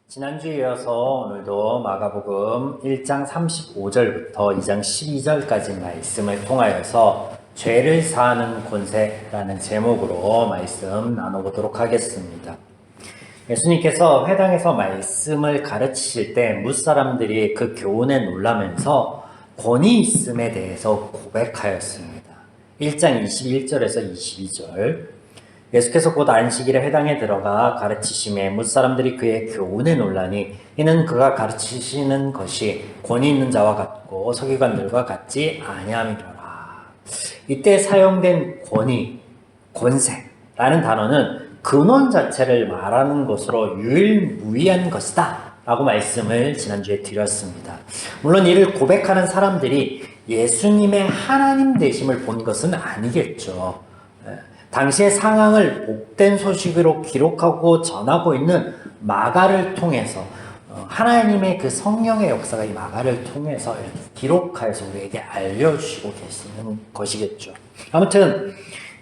지난주에 이어서 오늘도 마가복음 1장 35절부터 2장 12절까지 말씀을 통하여서 죄를 사하는 권세라는 제목으로 말씀 나눠보도록 하겠습니다. 예수님께서 회당에서 말씀을 가르치실 때 뭇사람들이 그 교훈에 놀라면서 권위 있음에 대해서 고백하였습니다. 1장 21절에서 22절. 예수께서 곧 안식일에 회당에 들어가 가르치심에 뭇사람들이 그의 교훈에 놀라니 이는 그가 가르치시는 것이 권위 있는 자와 같고 서기관들과 같지 아니함이로라. 이때 사용된 권위, 권세라는 단어는 근원 자체를 말하는 것으로 유일무이한 것이다 라고 말씀을 지난주에 드렸습니다. 물론 이를 고백하는 사람들이 예수님의 하나님 되심을 본 것은 아니겠죠. 당시의 상황을 복된 소식으로 기록하고 전하고 있는 마가를 통해서 하나님의 그 성령의 역사가 이 마가를 통해서 이렇게 기록하여서 우리에게 알려주시고 계시는 것이겠죠. 아무튼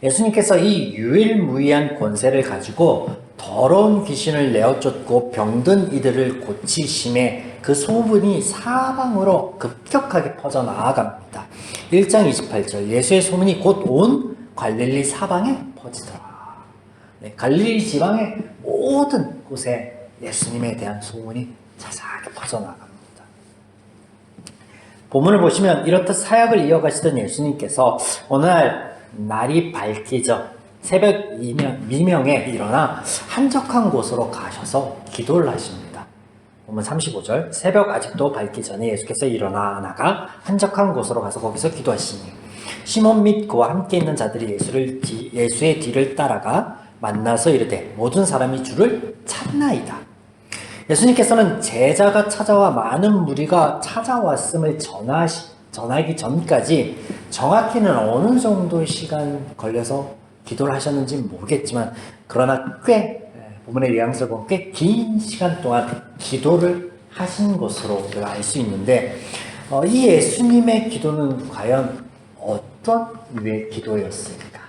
예수님께서 이 유일무이한 권세를 가지고 더러운 귀신을 내어쫓고 병든 이들을 고치심에 그 소문이 사방으로 급격하게 퍼져나아갑니다. 1장 28절 예수의 소문이 곧 온 갈릴리 사방에 퍼지더라. 갈릴리 지방의 모든 곳에 예수님에 대한 소문이 자세하게 퍼져나갑니다. 본문을 보시면 이렇듯 사역을 이어가시던 예수님께서 어느 날 날이 밝기죠. 새벽 미명에 일어나 한적한 곳으로 가셔서 기도를 하십니다. 본문 35절 새벽 아직도 밝기 전에 예수께서 일어나 나가 한적한 곳으로 가서 거기서 기도하시니 시몬 및 그와 함께 있는 자들이 예수의 뒤를 따라가 만나서 이르되 모든 사람이 주를 찾나이다. 예수님께서는 제자가 찾아와 많은 무리가 찾아왔음을 전하기 전까지 정확히는 어느 정도의 시간 걸려서 기도를 하셨는지 모르겠지만 그러나 본문의 뉘앙스를 보면 꽤 긴 시간 동안 기도를 하신 것으로 우리가 알 수 있는데 이 예수님의 기도는 과연 어떤 유의 기도였을까?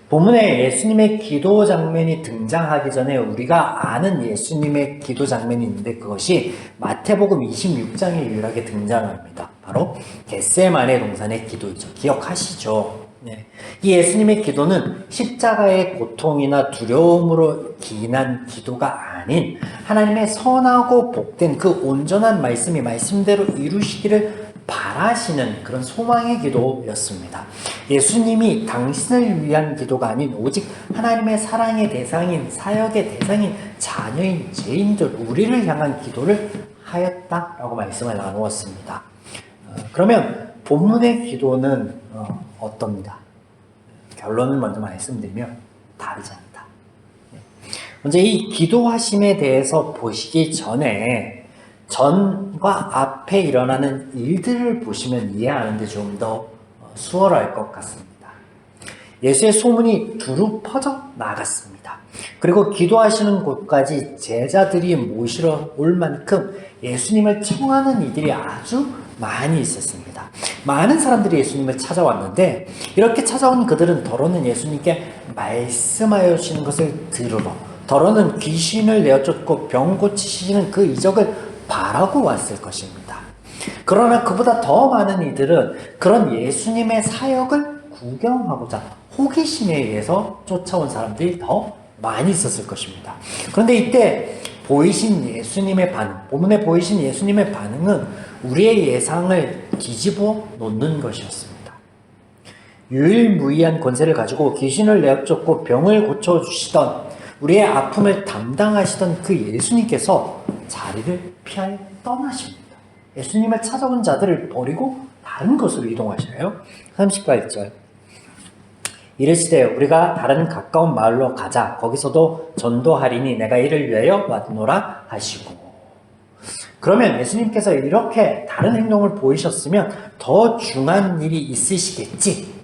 본문에 예수님의 기도 장면이 등장하기 전에 우리가 아는 예수님의 기도 장면이 있는데 그것이 마태복음 26장에 유일하게 등장합니다. 바로 겟세마네 동산의 기도이죠. 기억하시죠? 네. 이 예수님의 기도는 십자가의 고통이나 두려움으로 기인한 기도가 아닌 하나님의 선하고 복된 그 온전한 말씀이 말씀대로 이루시기를 바라시는 그런 소망의 기도였습니다. 예수님이 당신을 위한 기도가 아닌 오직 하나님의 사랑의 대상인 사역의 대상인 자녀인 죄인들 우리를 향한 기도를 하였다라고 말씀을 나누었습니다. 그러면 본문의 기도는 어떻습니다? 결론을 먼저 말씀드리면 다르지 않다. 먼저 이 기도하심에 대해서 보시기 전에 전과 앞에 일어나는 일들을 보시면 이해하는데 좀 더 수월할 것 같습니다. 예수의 소문이 두루 퍼져 나갔습니다. 그리고 기도하시는 곳까지 제자들이 모시러 올 만큼 예수님을 청하는 이들이 아주 많이 있었습니다. 많은 사람들이 예수님을 찾아왔는데 이렇게 찾아온 그들은 더러는 예수님께 말씀하여 주시는 것을 들으러 더러는 귀신을 내어쫓고 병 고치시는 그 이적을 바라고 왔을 것입니다. 그러나 그보다 더 많은 이들은 그런 예수님의 사역을 구경하고자 호기심에 의해서 쫓아온 사람들이 더 많이 있었을 것입니다. 그런데 이때 보이신 예수님의 반응, 본문에 보이신 예수님의 반응은 우리의 예상을 뒤집어 놓는 것이었습니다. 유일무이한 권세를 가지고 귀신을 내어쫓고 병을 고쳐주시던 우리의 아픔을 담당하시던 그 예수님께서 자리를 피하여 떠나십니다. 예수님을 찾아온 자들을 버리고 다른 곳으로 이동하셔요. 38절 이르시되 우리가 다른 가까운 마을로 가자. 거기서도 전도하리니 내가 이를 위하여 왔노라 하시고. 그러면 예수님께서 이렇게 다른 행동을 보이셨으면 더 중요한 일이 있으시겠지.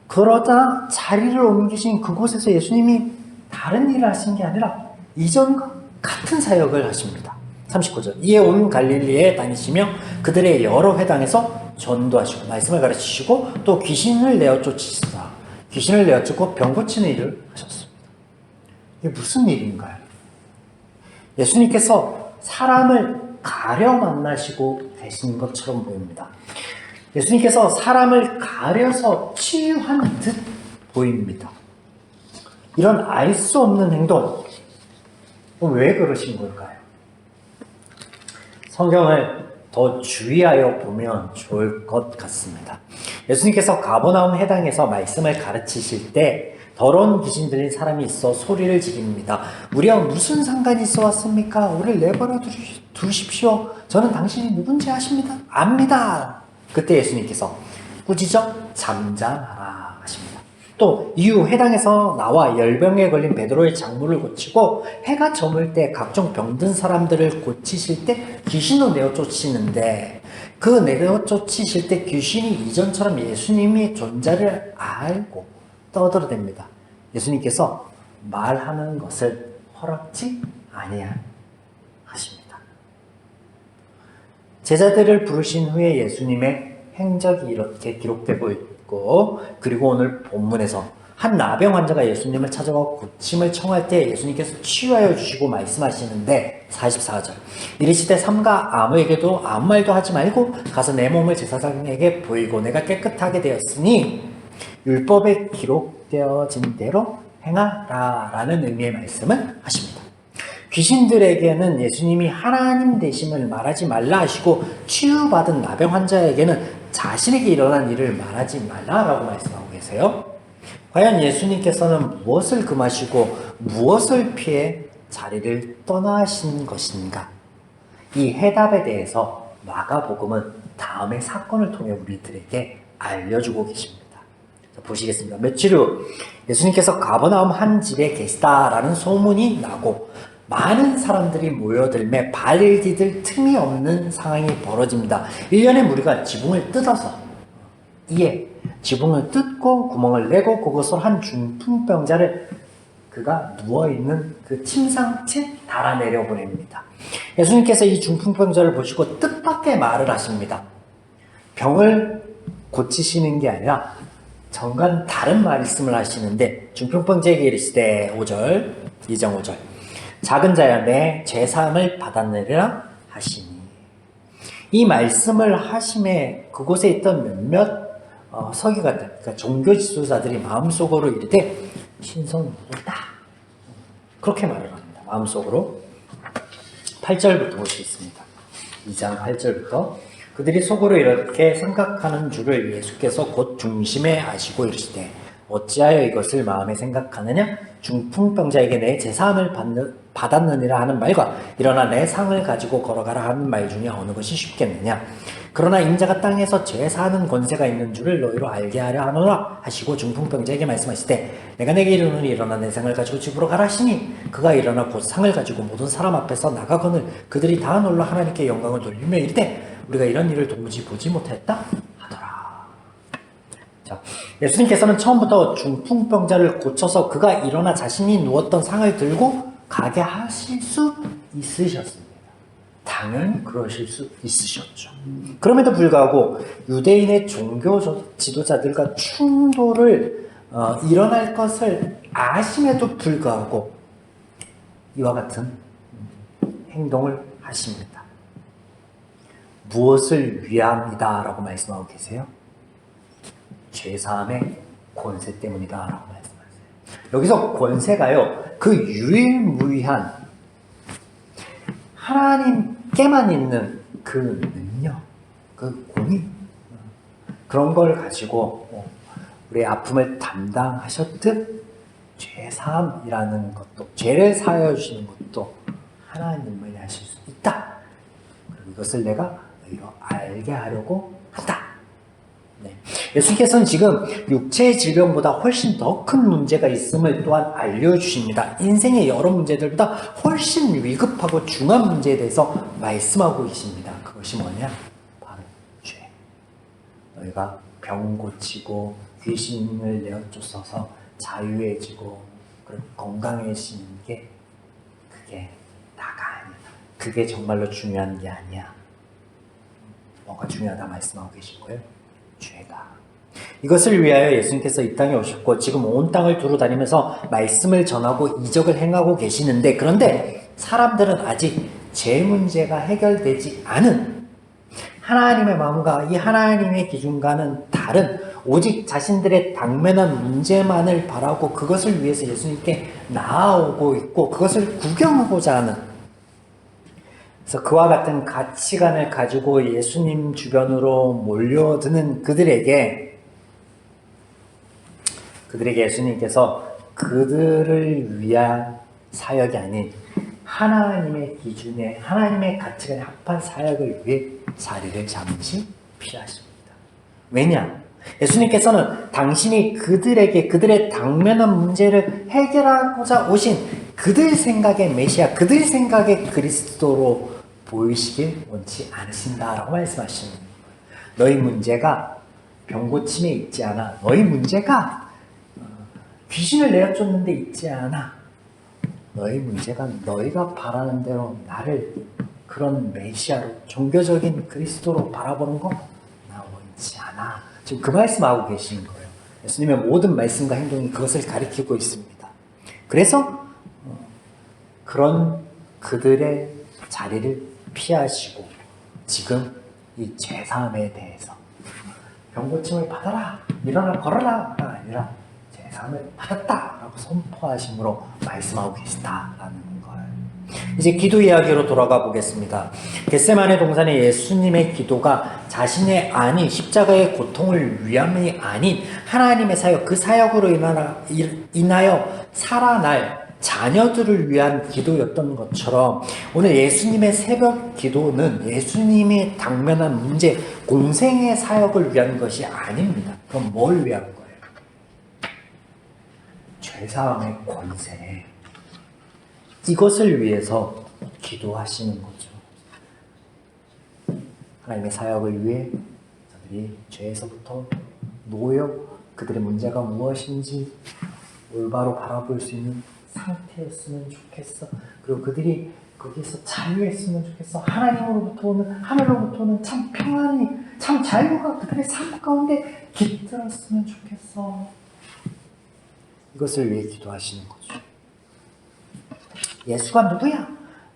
그러다 자리를 옮기신 그곳에서 예수님이 다른 일을 하신 게 아니라 이전과 같은 사역을 하십니다. 39절 이에 온 갈릴리에 다니시며 그들의 여러 회당에서 전도하시고 말씀을 가르치시고 또 귀신을 내어쫓으시다. 귀신을 내어쫓고 병 고치는 일을 하셨습니다. 이게 무슨 일인가요? 예수님께서 사람을 가려 만나시고 계신 것처럼 보입니다. 예수님께서 사람을 가려서 치유한 듯 보입니다. 이런 알 수 없는 행동, 왜 그러신 걸까요? 성경을 더 주의하여 보면 좋을 것 같습니다. 예수님께서 가버나움 해당에서 말씀을 가르치실 때 더러운 귀신 들린 사람이 있어 소리를 지릅니다. 우리와 무슨 상관이 있어 왔습니까? 우리를 내버려 두십시오. 저는 당신이 누군지 압니다. 그때 예수님께서 꾸짖어 잠잠하라 하십니다. 또 이후 회당에서 나와 열병에 걸린 베드로의 장물을 고치고 해가 저물 때 각종 병든 사람들을 고치실 때 귀신도 내어 쫓으시는데 그 내어 쫓으실 때 귀신이 이전처럼 예수님의 존재를 알고 떠들어댑니다. 예수님께서 말하는 것을 허락지 아니하십니다. 제자들을 부르신 후에 예수님의 행적이 이렇게 기록되고 있고, 그리고 오늘 본문에서 한 나병 환자가 예수님을 찾아가 고침을 청할 때 예수님께서 치유하여 주시고 말씀하시는데 44절 이르시되 삼가 아무에게도 아무 말도 하지 말고 가서 내 몸을 제사장에게 보이고 내가 깨끗하게 되었으니 율법에 기록되어진 대로 행하라 라는 의미의 말씀을 하십니다. 귀신들에게는 예수님이 하나님 되심을 말하지 말라 하시고 치유받은 나병 환자에게는 자신에게 일어난 일을 말하지 말라라고 말씀하고 계세요. 과연 예수님께서는 무엇을 금하시고 무엇을 피해 자리를 떠나신 것인가? 이 해답에 대해서 마가복음은 다음의 사건을 통해 우리들에게 알려주고 계십니다. 자, 보시겠습니다. 며칠 후 예수님께서 가버나움 한 집에 계시다라는 소문이 나고 많은 사람들이 모여들매 발을 디딜 틈이 없는 상황이 벌어집니다. 일련의 무리가 지붕을 뜯어서 이에 지붕을 뜯고 구멍을 내고 그것으로 한 중풍병자를 그가 누워있는 그 침상채 달아내려 보냅니다. 예수님께서 이 중풍병자를 보시고 뜻밖의 말을 하십니다. 병을 고치시는 게 아니라 정간 다른 말씀을 하시는데 중풍병자에게 이르시되 5절 2장 5절 작은 자야 내 죄사함을 받았느니라 하시니 이 말씀을 하심에 그곳에 있던 몇몇 서기관들, 그러니까 종교 지도자들이 마음속으로 이르되 신성모독이다 그렇게 말을 합니다. 마음속으로 8절부터 보시겠습니다. 2장 8절부터 그들이 속으로 이렇게 생각하는 줄을 예수께서 곧 중심에 아시고 이르시되 어찌하여 이것을 마음에 생각하느냐? 중풍병자에게 내 제사함을 받았느니라 하는 말과 일어나 내 상을 가지고 걸어가라 하는 말 중에 어느 것이 쉽겠느냐? 그러나 인자가 땅에서 제사하는 권세가 있는 줄을 너희로 알게 하려 하노라 하시고 중풍병자에게 말씀하시되 내가 내게 이르노니 일어나 내 상을 가지고 집으로 가라 하시니 그가 일어나 곧 상을 가지고 모든 사람 앞에서 나가거늘 그들이 다 놀라 하나님께 영광을 돌리며 이르되 우리가 이런 일을 도무지 보지 못했다 하더라. 자, 예수님께서는 처음부터 중풍병자를 고쳐서 그가 일어나 자신이 누웠던 상을 들고 가게 하실 수 있으셨습니다. 당연히 그러실 수 있으셨죠. 그럼에도 불구하고 유대인의 종교 지도자들과 충돌을 일어날 것을 아심에도 불구하고 이와 같은 행동을 하십니다. 무엇을 위함이다 라고 말씀하고 계세요? 죄사함의 권세 때문이다 라고 말씀하세요. 여기서 권세가요, 그 유일무이한 하나님께만 있는 그 능력, 그 공의, 그런 걸 가지고 우리의 아픔을 담당하셨듯 죄사함이라는 것도, 죄를 사하여 주시는 것도 하나님만이 하실 수 있다. 그리고 이것을 내가 너희로 알게 하려고 한다. 네. 예수님께서는 지금 육체의 질병보다 훨씬 더 큰 문제가 있음을 또한 알려주십니다. 인생의 여러 문제들보다 훨씬 위급하고 중요한 문제에 대해서 말씀하고 계십니다. 그것이 뭐냐? 바로 죄. 너희가 병 고치고 귀신을 내어쫓아서 자유해지고 그리고 건강해지는 게 그게 다가 아니다. 그게 정말로 중요한 게 아니야. 뭐가 중요하다 말씀하고 계신 거예요? 죄다. 이것을 위하여 예수님께서 이 땅에 오셨고 지금 온 땅을 두루 다니면서 말씀을 전하고 이적을 행하고 계시는데, 그런데 사람들은 아직 죄 문제가 해결되지 않은 하나님의 마음과 이 하나님의 기준과는 다른 오직 자신들의 당면한 문제만을 바라고 그것을 위해서 예수님께 나아오고 있고 그것을 구경하고자 하는, 그래서 그와 같은 가치관을 가지고 예수님 주변으로 몰려드는 그들에게 예수님께서 그들을 위한 사역이 아닌 하나님의 기준에 하나님의 가치관에 합한 사역을 위해 자리를 잡는 것이 필요하십니다. 왜냐? 예수님께서는 당신이 그들에게 그들의 당면한 문제를 해결하고자 오신 그들 생각의 메시아, 그들 생각의 그리스도로 보이시길 원치 않으신다라고 말씀하시는 거예요. 너희 문제가 병고침에 있지 않아. 너희 문제가 귀신을 내어쫓는 데 있지 않아. 너희 문제가 너희가 바라는 대로 나를 그런 메시아로 종교적인 그리스도로 바라보는 거 나 원치 않아. 지금 그 말씀하고 계시는 거예요. 예수님의 모든 말씀과 행동이 그것을 가리키고 있습니다. 그래서 그런 그들의 자리를 피하시고 지금 이 죄사함에 대해서 병고침을 받아라, 일어나 걸어라가 아니라 죄사함을 받았다라고 선포하심으로 말씀하고 계시다라는 거예요. 이제 기도 이야기로 돌아가 보겠습니다. 겟세마네 동산의 예수님의 기도가 자신의 아닌 십자가의 고통을 위함이 아닌 하나님의 사역, 그 사역으로 인하여 살아날 자녀들을 위한 기도였던 것처럼 오늘 예수님의 새벽 기도는 예수님이 당면한 문제, 공생의 사역을 위한 것이 아닙니다. 그럼 뭘 위한 거예요? 죄사함의 권세, 이것을 위해서 기도하시는 거죠. 하나님의 사역을 위해 저들이 죄에서부터 노여 그들의 문제가 무엇인지 올바로 바라볼 수 있는 상태였으면 좋겠어. 그리고 그들이 거기서 자유했으면 좋겠어. 하나님으로부터 오는, 하늘로부터 오는 참 평안이, 참 자유가 그들의 삶 가운데 깃들었으면 좋겠어. 이것을 위해 기도하시는 거죠. 예수가 누구야?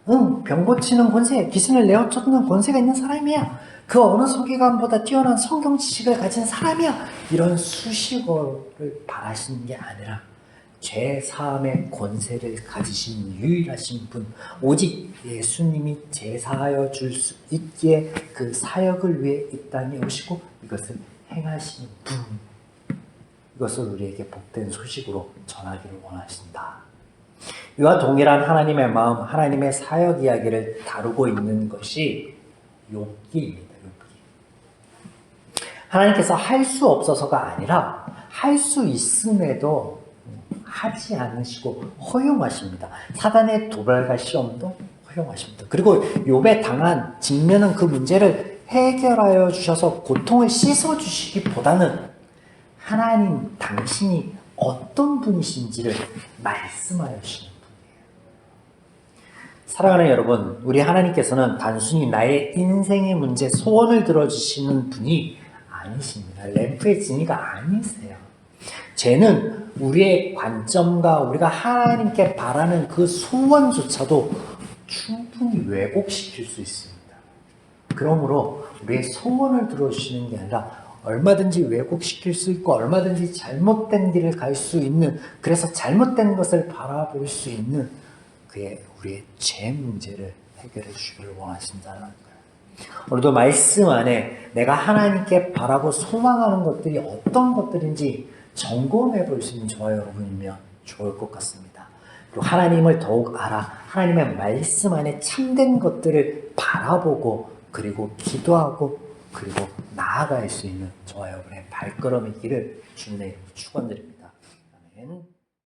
병 고치는 권세, 귀신을 내어쫓는 권세가 있는 사람이야. 그 어느 서기관보다 뛰어난 성경 지식을 가진 사람이야. 이런 수식어를 바라시는 게 아니라 죄 사함의 권세를 가지신 유일하신 분, 오직 예수님이 제사하여 줄 수 있기에 그 사역을 위해 이 땅에 오시고 이것을 행하시는 분, 이것을 우리에게 복된 소식으로 전하기를 원하신다. 이와 동일한 하나님의 마음, 하나님의 사역 이야기를 다루고 있는 것이 욥기입니다. 욥기. 하나님께서 할 수 없어서가 아니라 할 수 있음에도 하지 않으시고 허용하십니다. 사단의 도발과 시험도 허용하십니다. 그리고 욥에 당한 직면한 그 문제를 해결하여 주셔서 고통을 씻어 주시기보다는 하나님 당신이 어떤 분이신지를 말씀하여 주시는 분이에요. 사랑하는 여러분, 우리 하나님께서는 단순히 나의 인생의 문제, 소원을 들어주시는 분이 아니십니다. 램프의 진이가 아니세요. 죄는 우리의 관점과 우리가 하나님께 바라는 그 소원조차도 충분히 왜곡시킬 수 있습니다. 그러므로 우리의 소원을 들어주시는 게 아니라 얼마든지 왜곡시킬 수 있고 얼마든지 잘못된 길을 갈 수 있는, 그래서 잘못된 것을 바라볼 수 있는 그의 우리의 죄 문제를 해결해 주시기를 원하신다는 거예요. 오늘도 말씀 안에 내가 하나님께 바라고 소망하는 것들이 어떤 것들인지 점검해 볼 수 있는 저와 여러분이면 좋을 것 같습니다. 그리고 하나님을 더욱 알아 하나님의 말씀 안에 참된 것들을 바라보고 그리고 기도하고 그리고 나아갈 수 있는 저와 여러분의 발걸음이기를 주님의 축원드립니다. 아멘.